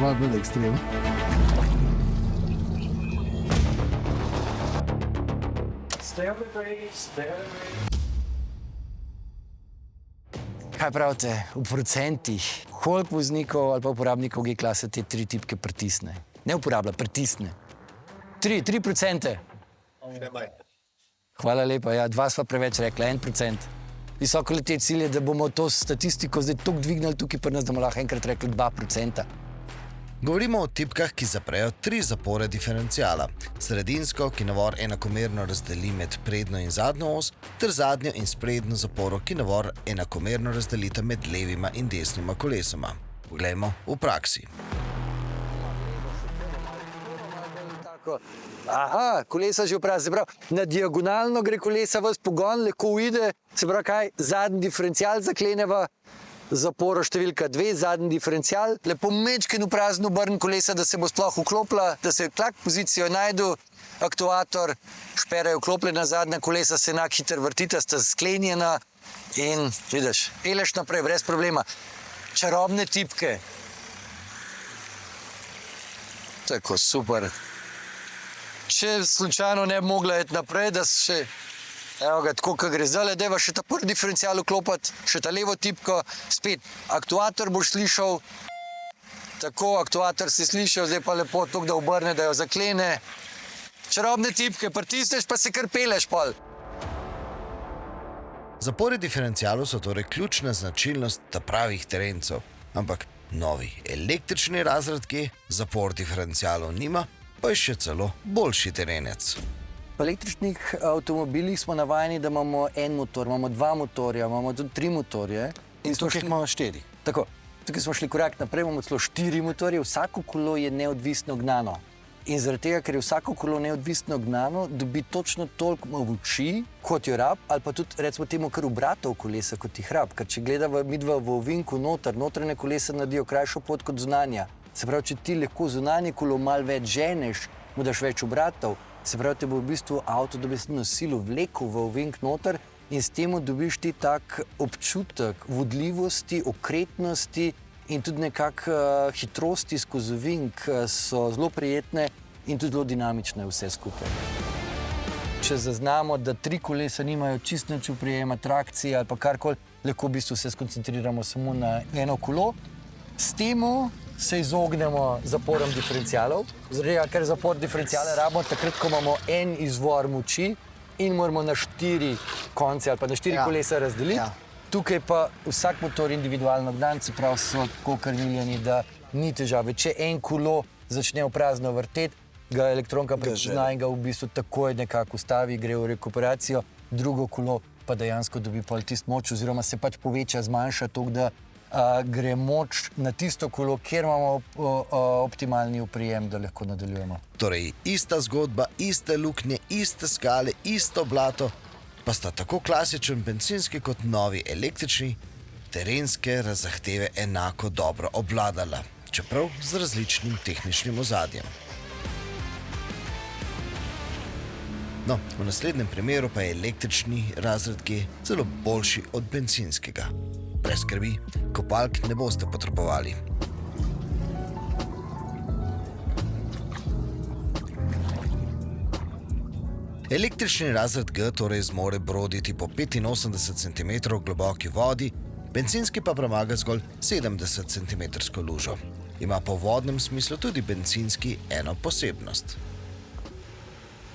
malo bolj ekstrem. Kaj pravite, v procentih, koliko voznikov ali pa uporabnikov G-klase te 3 tipke pritisne? Ne uporablja, pritisne. 3%. Hvala lepa, ja, 2 sva preveč rekla, 1%. Visoko leteti cilj je, da bomo to statistiko zdaj toliko dvignili tukaj pri nas, da bomo lahko enkrat rekli 2%. Govorimo o tipkah, ki zaprejo 3 zapore diferenciala. Sredinsko, ki navor enakomerno razdeli med prednjo in zadnjo os, ter zadnjo in sprednjo zaporo, ki navor enakomerno razdelita med levima in desnima kolesoma. Poglejmo v praksi. Aha, kolesa že vprašaj, se pravi, na diagonalno gre kolesa vas pogon, lahko uide, se pravi kaj, zadnji diferencial zakleneva, zaporo številka 2, zadnji diferencial, lepo mečken v prazno obrn kolesa, da se bo sploh vklopila, da se tlak pozicijo najdu, aktuator, špera je vklopljena, zadnja kolesa se enak hiter vrtita, sta sklenjena in vidiš, peleš naprej, brez problema. Čarobne tipke. Tako, super. Če slučajno ne bi mogla iti naprej, da še, evo ga, tako, kot gre zdaj, dajva še ta prvi diferencial vklopiti, še ta levo tipko, spet, aktuator boš slišal, tako, aktuator si slišal, zdaj pa lepo toliko, da obrne, da jo zaklene. Čarobne tipke, pritisneš pa se kar peleš pol. Zapori diferencialov so torej ključna značilnost ta pravih terencev, ampak novi električni razred G zapor diferencialov nima, pa je še celo boljši terenec. V električnih avtomobilih smo navajeni, da imamo en motor, imamo 2 motorja, imamo tudi 3 motorje. In tukaj imamo 4. Tako, tukaj smo šli korak naprej, imamo celo 4 motorje, vsako kolo je neodvisno gnano. In zaradi tega, ker je vsako kolo neodvisno gnano, dobi točno toliko moči, kot jo rab, ali pa tudi, recimo temu, kar obratov kolesa, kot jih rab. Ker če gledava midva v ovinku notranje kolesa naredijo krajšo pot kot zunanja. Se pravi, če ti lahko zunanje kolo malo več ženeš, mu daš več obratov, se pravi, te bo v bistvu avto dobesedno silo vlekel v ovink noter in s tem dobiš ti tak občutek vodljivosti, okretnosti in tudi nekako hitrosti skozi ovink so zelo prijetne in tudi zelo dinamične vse skupaj. Če zaznamo, da 3 kolesa nimajo čisto nič oprijema, trakcije ali pa karkoli, lahko v bistvu se skoncentriramo samo na eno kolo. S temu se izognemo zaporom diferencialov, ker zapor diferenciale rabimo takrat, ko imamo en izvor moči in moramo na 4 konce ali pa na 4 kolesa razdeliti. Ja. Tukaj pa vsak motor individualno gnan, se pravi, so tako krmiljeni, da ni težave. Če en kolo začne v prazno vrteti, ga elektronka prepozna in ga v bistvu takoj nekako ustavi, gre v rekuperacijo, drugo kolo pa dejansko dobi pol tisto moč oziroma se pač poveča, zmanjša toliko, da gre moč na tisto kolo, kjer imamo optimalni oprijem, da lahko nadaljujemo. Torej, ista zgodba, iste luknje, iste skale, isto blato, pa sta tako klasičen bencinski kot novi električni terenske zahteve enako dobro obvladala, čeprav z različnim tehničnim ozadjem. No, v naslednjem primeru pa je električni razred G celo boljši od bencinskega. Brez skrbi, kopalk ne boste potrebovali. Električni razred G torej zmore broditi po 85 cm globoki vodi, bencinski pa premaga zgolj 70 cm lužo. Ima po vodnem smislu tudi bencinski eno posebnost.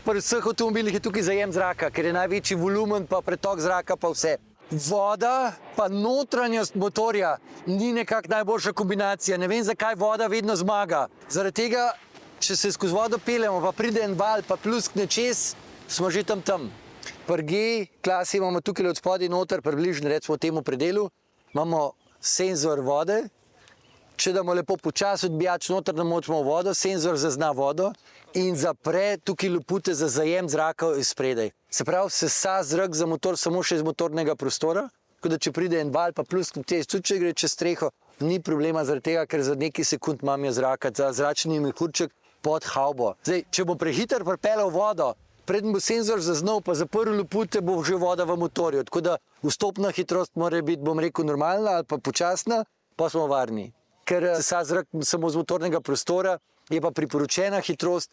Pri vseh avtomobilih je tukaj zajem zraka, ker je največji volumen, pa pretok zraka, pa vse. Voda pa notranjost motorja ni nekako najboljša kombinacija. Ne vem, zakaj voda vedno zmaga. Zaradi tega, če se skozi vodo peljemo, pa pride en val, pa pluskne čez, smo že tam. Pri G-klasi imamo tukaj od spodaj noter, približno recimo temu predelu, imamo senzor vode. Če damo lepo počasi odbijač noter, namočimo vodo, senzor zazna vodo in zapre tukaj lopute za zajem zraka izpredaj. Se pravi, sesa zrak za motor samo še iz motornega prostora, tako da če pride en val, pa pluskne čez, tudi če gre čez streho, ni problema zaradi tega, ker za nekaj sekund imam jaz zraka, za zračni mehurček pod havbo. Zdaj, če bom prehiter pripeljal vodo, preden bo senzor zaznal, pa zaprl lopute, bo že voda v motorju. Tako da vstopna hitrost mora biti, bom rekel, normalna ali pa počasna, pa smo varni. ker sesa zrak samo z motornega prostora, je pa priporočena hitrost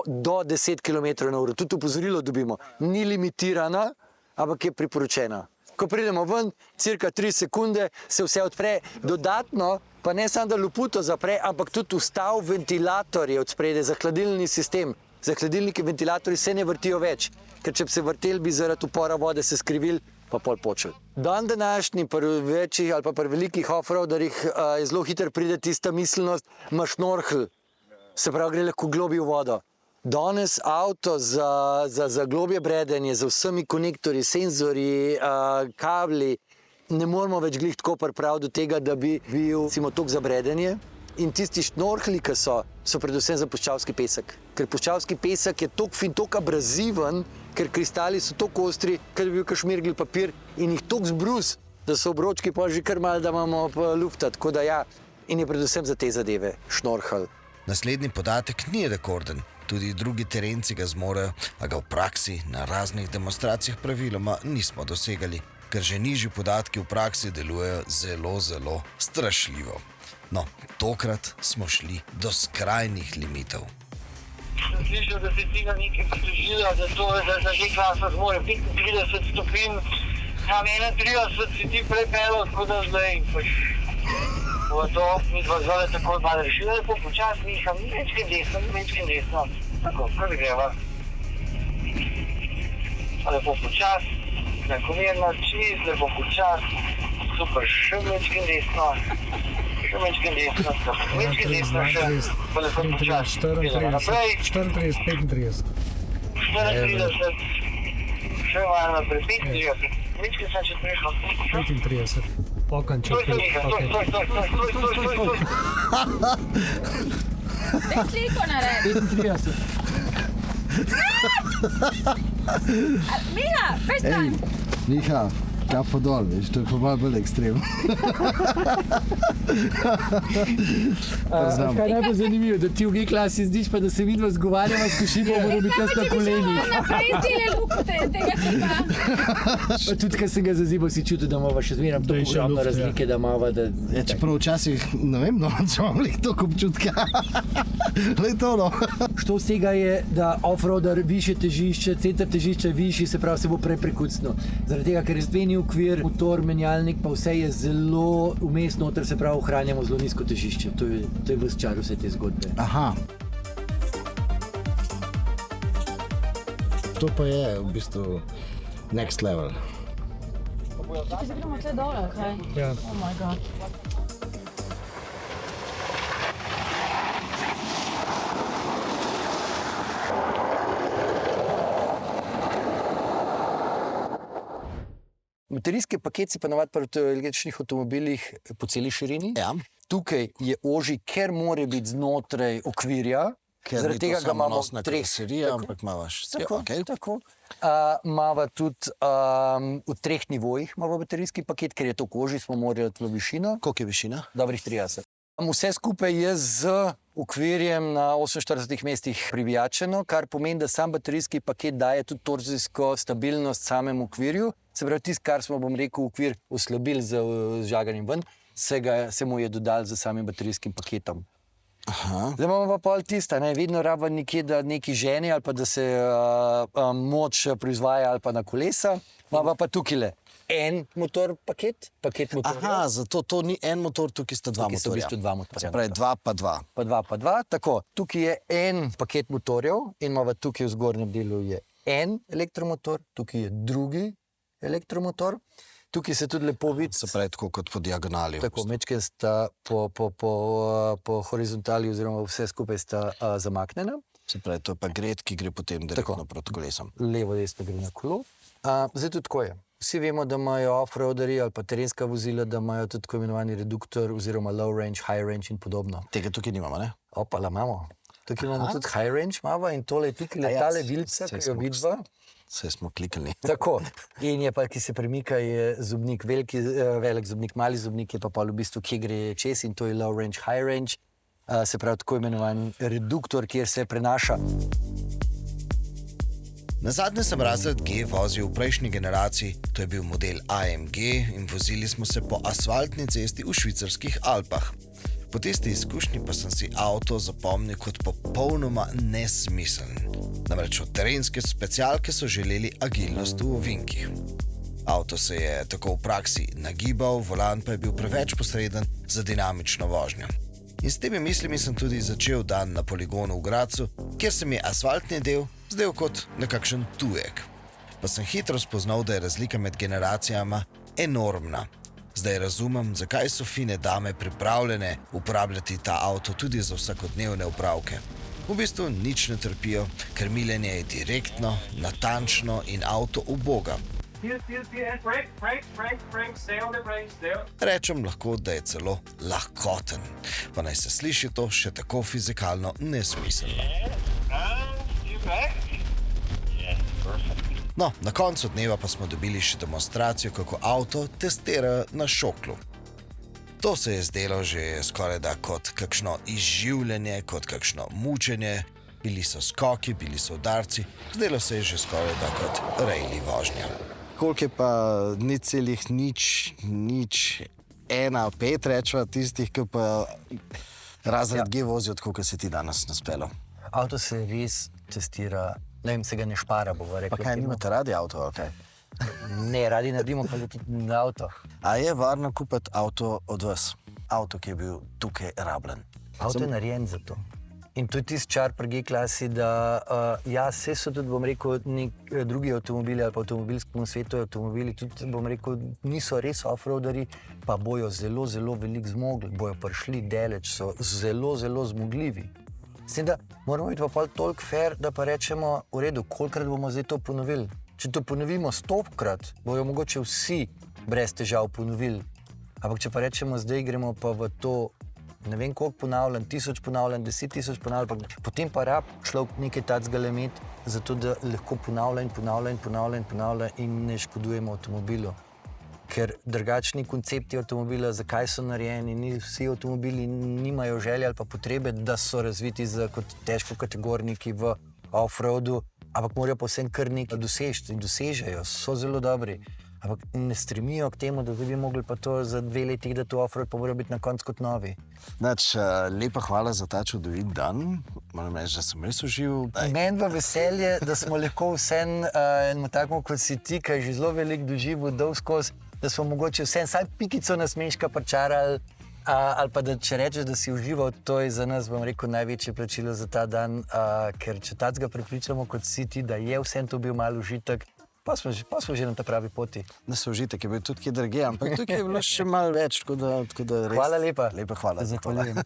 do 10 km/h. Tudi opozorilo dobimo. Ni limitirana, ampak je priporočena. Ko pridemo ven, cirka 3 sekunde, se vse odpre. Dodatno, pa ne samo da loputo zapre, ampak tudi vstav ventilator je od spredaj za hladilni sistem. Za hladilnike ventilatorji se ne vrtijo več, ker če bi se vrteli, bi zaradi upora vode se skrivili, pa pol počeli. Dan današnji pri večjih ali pa pri velikih offroaderjih je zelo hitro pride tista miselnost, imaš šnorkel, se pravi, gre lahko globi v vodo. Danes avto za globje bredenje, za vsemi konektorji, senzorji, kabli, ne moramo več glih tako pripraviti do tega, da bi bil tok za bredenje. In tisti šnorkli, ki so predvsem za puščavski pesek. Ker puščavski pesek je toliko fin, toliko abraziven, ker kristali so toliko ostri, ker bi bil kašmirgel papir in jih toliko zbrus, da so obročki pa že kar malo, da imamo lufta. Tako da ja, in je predvsem za te zadeve šnorkel. Naslednji podatek ni rekorden. Tudi drugi terenci ga zmorejo, a ga v praksi na raznih demonstracijah praviloma nismo dosegali, ker že nižji podatki v praksi delujejo zelo, zelo strašljivo. No, tokrat smo šli do skrajnih limitov. Sem slišal, da se tega nekaj pritožila, da za že klasa zmore 35 stopinj, a 31 si ti prepelo, tako da zdaj pač bo to mi dva zole tako malo rešila, lepo počas, niham, večkim desno, tako, kar greva. Lepo počas, enakomerno, čist, lepo počas, super, še večkim desno. Še večkim desno, večkim desno še, pa lepo počas. 34, 35. 34, še malo naprej, 35, večkim sem še prišel. 35. Pokanček. Stoj. Daj sliko naredi. 35. Miha, first time. Miha, kapo dol, veš, to je pa malo bolj ekstrem. Kaj je najbolj zanimivo, da ti v G-klasi zdiš, pa da se vidva zgovarjava s košimo, mora biti jaz na kolenih. Naprej stile lukte tega tipa. Pa tudi, kad sem ga zazibal, si čutil, da imava še zmeram to ogromno razlike, da imava, da... Ja, čeprav včasih, ne vem, no, če imam lih toliko občutka. Glej to, no. Što z tega je, da offroader više težišče, center težišča višji, se pravi, se bo prej prekucno. Zaradi tega, ker je stveni okvir, motor, menjalnik, pa vse je zelo vmes noter, se pravi, ohranjamo zelo nizko težišče. To je ves čar vse te zgodbe. Aha. To pa je v bistvu next level. Če se gremo tle dole, kaj? Ja. Oh my god. Baterijski paket si pa navad pri električnih avtomobilih po celi širini. Ja. Tukaj je ožji, ker mora biti znotraj okvirja. Ker Zaradi ni to tega ga imamo samonosna karoserija, ampak imaš vse. Tako, Okay. tako. Imava tudi v 3 nivojih imava baterijski paket, ker je to ožji, smo morali v višino. Koliko je višina? Dobrih 30. Vse skupaj je z okvirjem na 48 mestih privijačeno, kar pomeni, da sam baterijski paket daje tudi torzijsko stabilnost samemu okvirju. Se pravi, tisto, kar smo, bom rekel, okvir oslabili z žaganjem ven, se mu je dodal z samim baterijskim paketom. Aha. Zdaj imamo pa pol tista, vedno raba nekje, da neki ženi ali pa da se moč proizvaja ali pa na kolesa. Imamo pa tukaj en motor paket motorjev. Aha, zato to ni en motor, tukaj sta dva Tukaj so v motorja. bistvu dva motorja. Se pravi, dva pa dva. Pa dva, tako. Tukaj je en paket motorjev in imamo tukaj v zgornjem delu je en elektromotor, tukaj je drugi elektromotor. Tukaj se tudi lepo vidi. Se pravi, tako kot po diagonali. Tako, mečke sta po horizontali oziroma vse skupaj sta zamaknjena. Se pravi, to je pa gred, ki gre potem direktno proti kolesom. Levo, desno gre na kolo. Zdaj tudi tako je. Vsi vemo, da imajo off-roaderi ali pa terenska vozila, da imajo tudi tako imenovani reduktor oziroma low range, high range in podobno. Tega tukaj nimamo, ne? Opala imamo. Tukaj imamo tudi high range, imamo in tole je tukaj letale vilca, ki jo vidva. Vse smo klikali. Tako. In je pa, ki se premika, je zobnik, velik zobnik, mali zobnik, je pa v bistvu, kje gre čez in to je low range, high range. Se pravi, tako imenovan reduktor, kjer se prenaša. Nazadnje sem razred G vozil v prejšnji generaciji, to je bil model AMG in vozili smo se po asfaltni cesti v švicarskih Alpah. Po tisti izkušnji pa sem si avto zapomnil kot popolnoma nesmiseln. Namreč od terenske specialke so želeli agilnost v ovinkih. Avto se je tako v praksi nagibal, volan pa je bil preveč posreden za dinamično vožnjo. In s temi mislimi sem tudi začel dan na poligonu v Gradcu, kjer se mi je asfaltni del zdel kot nekakšen tujek. Pa sem hitro spoznal, da je razlika med generacijama enormna. Zdaj razumem, zakaj so fine dame pripravljene uporabljati ta avto tudi za vsakodnevne upravke. V bistvu nič ne trpijo, ker miljenje je direktno, natančno in avto uboga. Rečem lahko, da je celo lahkoten, pa naj se sliši to še tako fizikalno nesmiselno. No, na koncu dneva pa smo dobili še demonstracijo, kako avto testira na šoklu. To se je zdelo že skoraj da kot kakšno izživljanje, kot kakšno mučenje. Bili so skoki, bili so udarci, zdelo se je že skoraj da kot rejli vožnja. Koliko je pa nič 1,5 rečva tistih, ki pa razred G vozijo, tako kot si ti danes naspelo. Avto se res testira, ne vem, se ga ne špara, bova rekla. Pa kaj, nimate radi avto, ali kaj? Ne, radi naredimo kvalitetni avto. A je varno kupiti avto od vas? Avto, ki je bil tukaj rabljen. Avto je narejen za to. In to je tisti čar pri G-klasi, da ja, vse so tudi, bom rekel, drugi avtomobili ali pa v avtomobilskem svetu avtomobili, tudi, bom rekel, niso res off-roaderi, pa bojo zelo, zelo veliko zmogli, bojo prišli daleč, so zelo, zelo zmogljivi. S tem, da moramo biti pa pol toliko fair, da pa rečemo, v redu, kolikrat bomo zdaj to ponovili. Če to ponovimo 100-krat, bojo mogoče vsi brez težav ponovili. Ampak če pa rečemo, zdaj gremo pa v to, ne vem koliko ponavljam, 1000 ponavljam, 10 000 ponavljam, potem pa rab človek nekaj takega imeti, zato da lahko ponavlja in ne škodujemo avtomobilu. Ker drugačni koncepti avtomobila, zakaj so narejeni, ni vsi avtomobili nimajo želje ali pa potrebe, da so razviti za kot težkokategorniki v off-roadu, ampak morajo povsem kar nekaj doseči in dosežejo, so zelo dobri. Ampak ne stremijo k temu, da bi mogli pa to za 2 leti, da to off-road pa morajo biti na koncu kot novi. Lepa hvala za ta čudovit dan. Moram reči, da sem res užival. Meni pa veselje, da smo lahko vsem enemu takmu kot si ti, ki je že zelo veliko doživel, dol skozi, da smo mogoče vsem vsaj pikico nasmeška pričarali, ali pa da če rečeš, da si užival, to je za nas, bom rekel, največje plačilo za ta dan, ker če tacga prepričamo kot si ti, da je vsem to bil mal užitek, pa smo že na ta pravi poti. Da se užitek je bil tudi kje drugje, ampak tukaj je bilo še malo več, tako da res. Hvala lepa. Lepa hvala. Zahvaljujem.